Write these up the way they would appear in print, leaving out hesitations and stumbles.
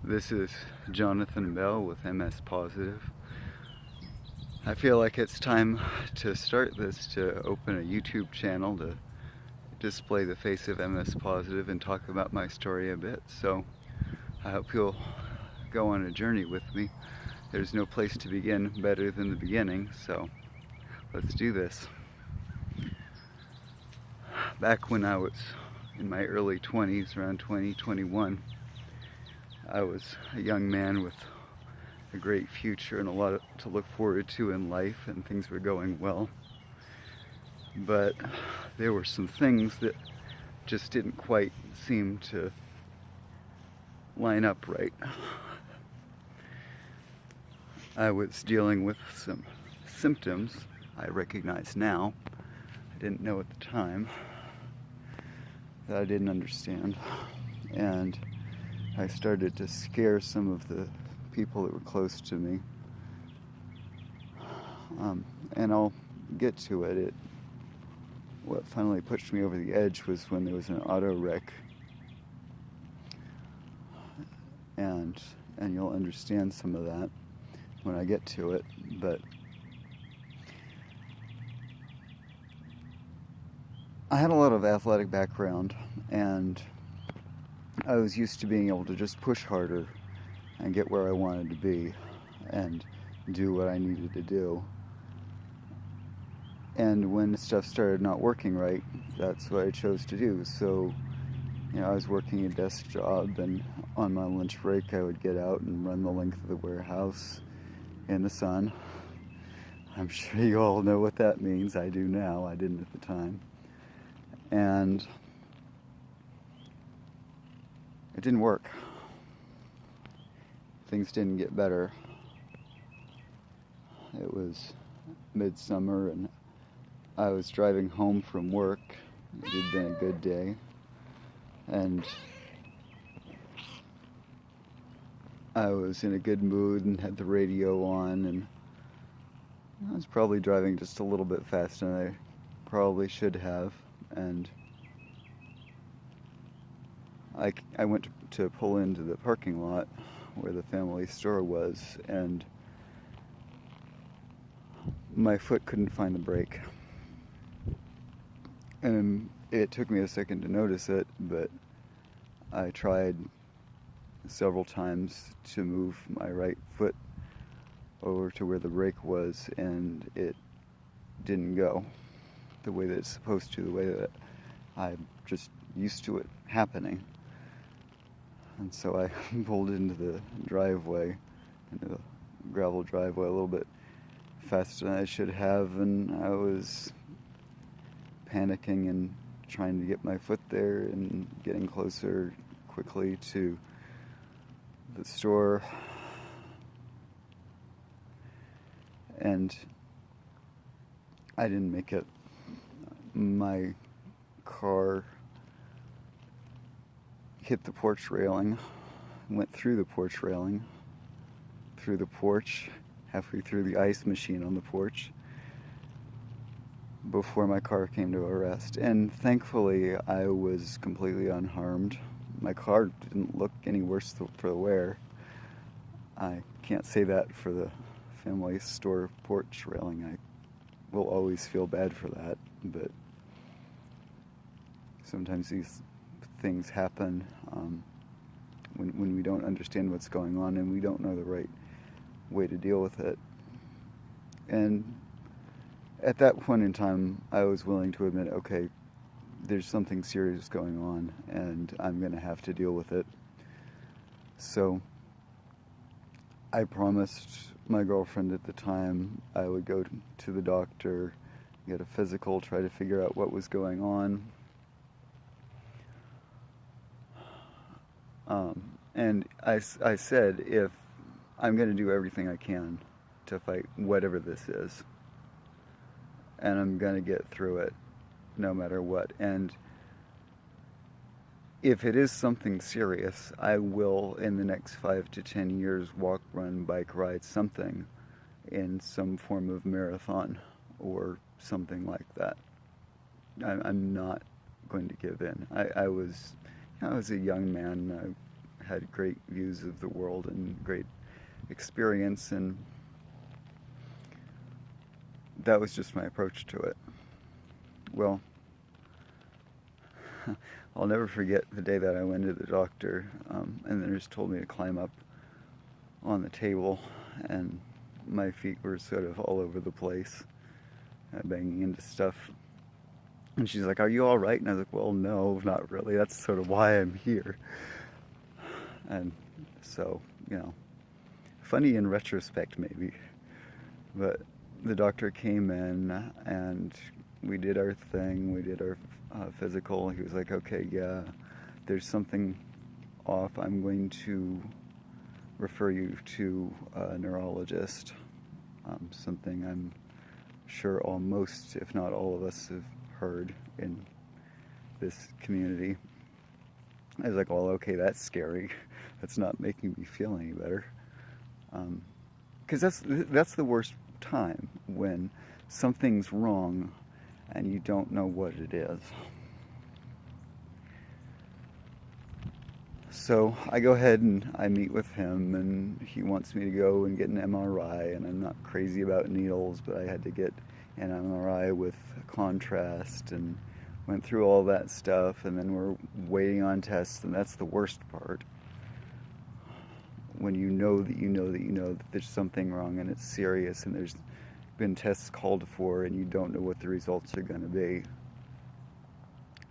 This is Jonathan Bell with MS Positive. I feel like it's time to start this, to open a YouTube channel to display the face of MS Positive and talk about my story a bit. So I hope you'll go on a journey with me. There's no place to begin better than the beginning, so let's do this. Back when I was in my early 20s, around 2021, I was a young man with a great future and a lot to look forward to in life, and things were going well. But there were some things that just didn't quite seem to line up right. I was dealing with some symptoms I recognize now. I didn't know at the time, that I didn't understand. And I started to scare some of the people that were close to me. And I'll get to it. What finally pushed me over the edge was when there was an auto wreck. And you'll understand some of that when I get to it. But I had a lot of athletic background, and I was used to being able to just push harder and get where I wanted to be and do what I needed to do. And when stuff started not working right, that's what I chose to do. So, I was working a desk job, and on my lunch break I would get out and run the length of the warehouse in the sun. I'm sure you all know what that means. I do now. I didn't at the time. And it didn't work. Things didn't get better. It was midsummer, and I was driving home from work. It had been a good day. And I was in a good mood and had the radio on, and I was probably driving just a little bit faster than I probably should have. And I went to pull into the parking lot where the family store was, and my foot couldn't find the brake. And it took me a second to notice it, but I tried several times to move my right foot over to where the brake was, and it didn't go the way that it's supposed to, the way that I'm just used to it happening. And so I pulled into the driveway, into the gravel driveway, a little bit faster than I should have, and I was panicking and trying to get my foot there and getting closer quickly to the store. And I didn't make it. My car hit the porch railing, went through the porch railing, through the porch, halfway through the ice machine on the porch, before my car came to a rest. And thankfully, I was completely unharmed. My car didn't look any worse for the wear. I can't say that for the family store porch railing. I will always feel bad for that, but sometimes these things happen when we don't understand what's going on and we don't know the right way to deal with it. And at that point in time, I was willing to admit, okay, there's something serious going on, and I'm going to have to deal with it. So I promised my girlfriend at the time I would go to the doctor, get a physical, try to figure out what was going on. And I said, if I'm going to do everything I can to fight whatever this is, and I'm going to get through it no matter what. And if it is something serious, I will, in the next 5 to 10 years, walk, run, bike, ride something in some form of marathon or something like that. I'm not going to give in. I was a young man. I had great views of the world and great experience, and that was just my approach to it. Well, I'll never forget the day that I went to the doctor, and the nurse told me to climb up on the table, and my feet were sort of all over the place, banging into stuff. And she's like, "Are you all right?" And I was like, "Well, no, not really. That's sort of why I'm here." And so, funny in retrospect maybe. But the doctor came in and we did our thing. We did our physical. He was like, "Okay, yeah, there's something off. I'm going to refer you to a neurologist." Something I'm sure almost, if not all of us, have heard in this community. I was like, "Well, okay, that's scary. That's not making me feel any better." Because that's the worst time, when something's wrong and you don't know what it is. So I go ahead and I meet with him, and he wants me to go and get an MRI, and I'm not crazy about needles, but I had to get an MRI with contrast, and went through all that stuff, and then we're waiting on tests, and that's the worst part. When you know that there's something wrong and it's serious, and there's been tests called for, and you don't know what the results are going to be.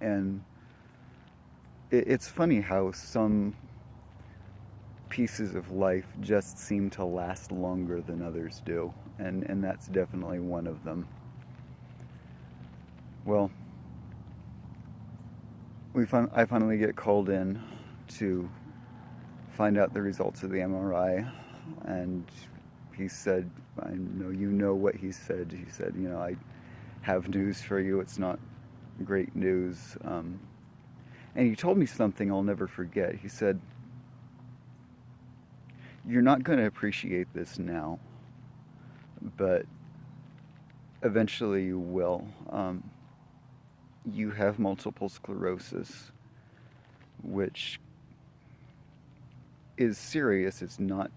And it's funny how some pieces of life just seem to last longer than others do, and that's definitely one of them. Well, I finally get called in to find out the results of the MRI, and he said, I know you know what he said. He said, "I have news for you. It's not great news." And he told me something I'll never forget. He said, "You're not going to appreciate this now, but eventually you will. You have multiple sclerosis, which is serious. It's not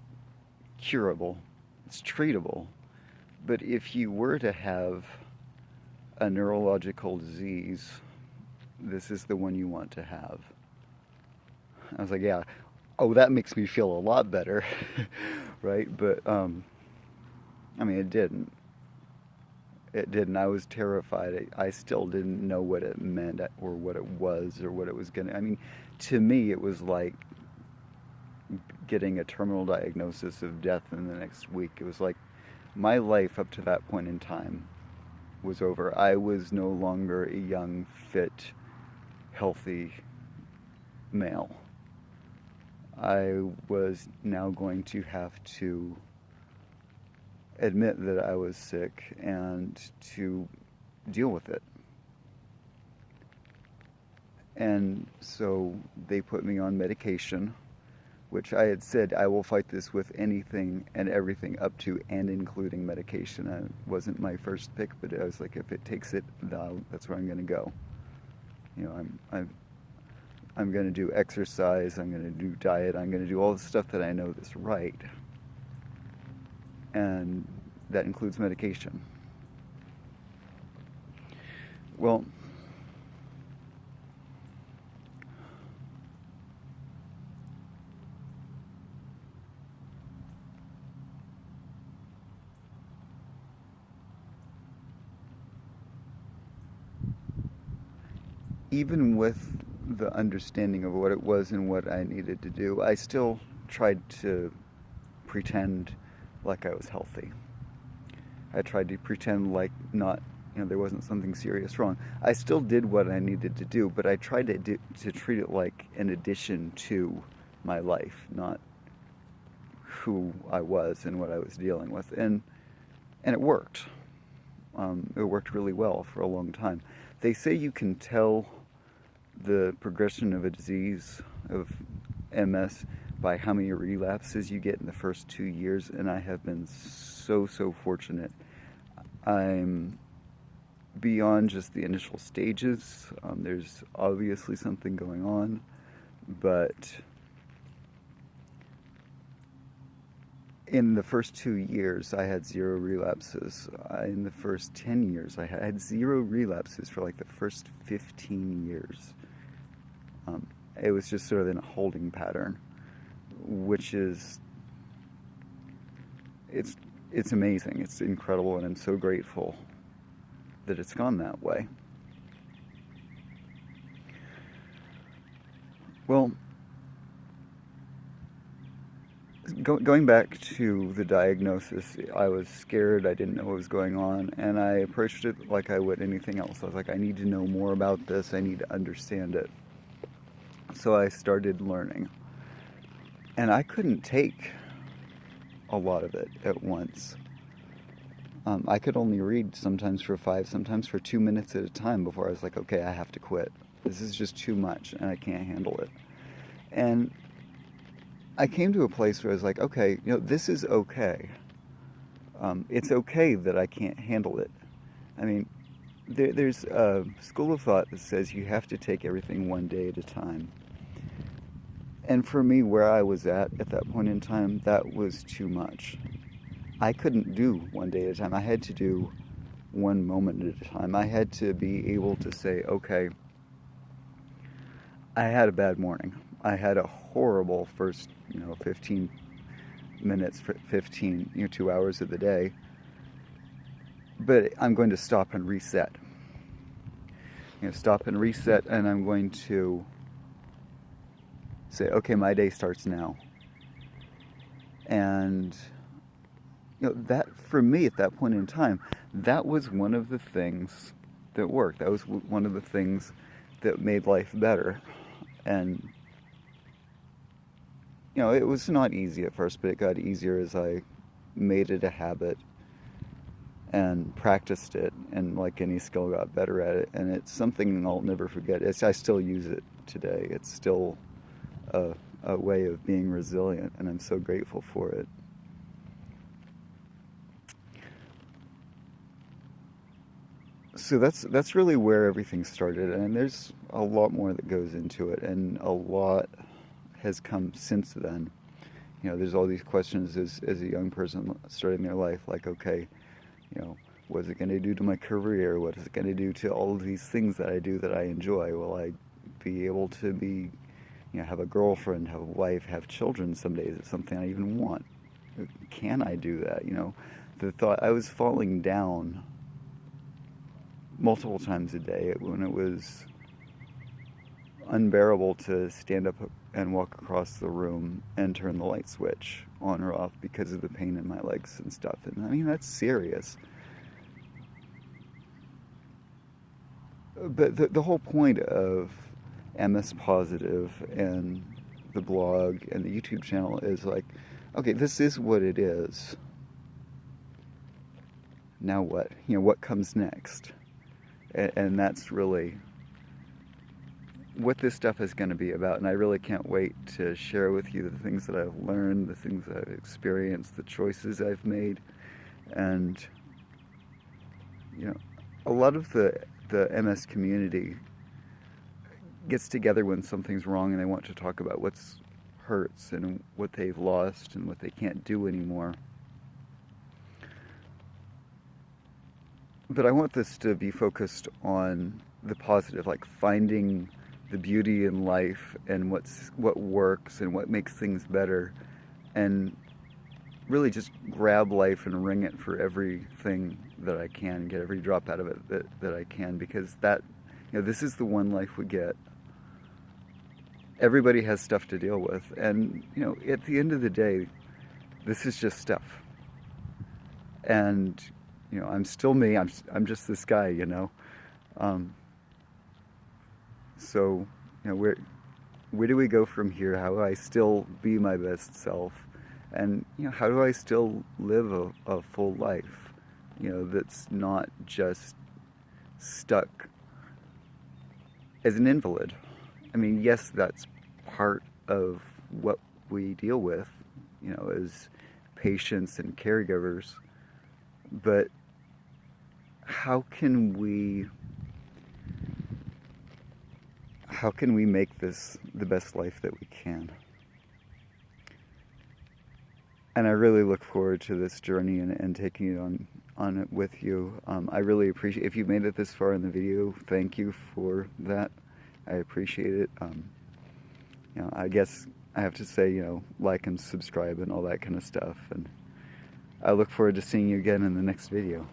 curable. It's treatable. But if you were to have a neurological disease, this is the one you want to have." I was like, "Yeah, oh, that makes me feel a lot better," right? But, it didn't. It didn't. I was terrified. I still didn't know what it meant, or what it was, or what it was going to... to me, it was like getting a terminal diagnosis of death in the next week. It was like my life up to that point in time was over. I was no longer a young, fit, healthy male. I was now going to have to admit that I was sick and to deal with it. And so they put me on medication, which I had said I will fight this with anything and everything, up to and including medication. It wasn't my first pick, but I was like, if it takes it, that's where I'm going to go. I'm going to do exercise, I'm going to do diet, I'm going to do all the stuff that I know is right. And that includes medication. Well, even with the understanding of what it was and what I needed to do, I still tried to pretend like I was healthy. I tried to pretend like there wasn't something serious wrong. I still did what I needed to do, but I tried to treat it like an addition to my life, not who I was and what I was dealing with. And it worked. It worked really well for a long time. They say you can tell the progression of a disease, of MS, by how many relapses you get in the first 2 years, and I have been so fortunate. I'm beyond just the initial stages. There's obviously something going on, but in the first 2 years, I had 0 relapses. In the first 10 years, I had 0 relapses for like the first 15 years. It was just sort of in a holding pattern, which is, it's amazing. It's incredible, and I'm so grateful that it's gone that way. Well, going back to the diagnosis, I was scared. I didn't know what was going on, and I approached it like I would anything else. I was like, I need to know more about this. I need to understand it. So I started learning, and I couldn't take a lot of it at once. I could only read sometimes for 5, sometimes for 2 minutes at a time before I was like, okay, I have to quit. This is just too much, and I can't handle it. And I came to a place where I was like, okay, this is okay. It's okay that I can't handle it. I mean, there's a school of thought that says you have to take everything one day at a time. And for me, where I was at that point in time, that was too much. I couldn't do one day at a time. I had to do one moment at a time. I had to be able to say, okay, I had a bad morning. I had a horrible first, 15 minutes, 15, 2 hours of the day. But I'm going to stop and reset. Stop and reset, and I'm going to say, okay, my day starts now. And that, for me at that point in time, that was one of the things that worked. That was one of the things that made life better. And it was not easy at first, but it got easier as I made it a habit and practiced it, and like any skill, got better at it. And it's something I'll never forget. I still use it today. It's still a way of being resilient, and I'm so grateful for it. So that's really where everything started, and there's a lot more that goes into it, and a lot has come since then. There's all these questions as a young person starting their life, like, okay, what is it going to do to my career? What is it going to do to all of these things that I do that I enjoy? Will I be able to have a girlfriend, have a wife, have children someday? Is it something I even want? Can I do that? The thought, I was falling down multiple times a day when it was unbearable to stand up and walk across the room and turn the light switch on or off because of the pain in my legs and stuff. And I mean, that's serious. But the whole point of MS Positive and the blog and the YouTube channel is like, okay, this is what it is. Now what? What comes next? And that's really what this stuff is going to be about. And I really can't wait to share with you the things that I've learned, the things that I've experienced, the choices I've made. And, a lot of the MS community gets together when something's wrong and they want to talk about what's hurts and what they've lost and what they can't do anymore. But I want this to be focused on the positive, like finding the beauty in life and what works and what makes things better, and really just grab life and wring it for everything that I can, get every drop out of it that I can, because this is the one life we get. Everybody has stuff to deal with, and at the end of the day, this is just stuff. And I'm still me. I'm just this guy, So, where do we go from here? How do I still be my best self? And, how do I still live a full life, that's not just stuck as an invalid? I mean, yes, that's part of what we deal with, as patients and caregivers, but how can we make this the best life that we can? And I really look forward to this journey and taking it on it with you. I really appreciate, if you made it this far in the video, thank you for that. I appreciate it. I guess I have to say, like and subscribe and all that kind of stuff. And I look forward to seeing you again in the next video.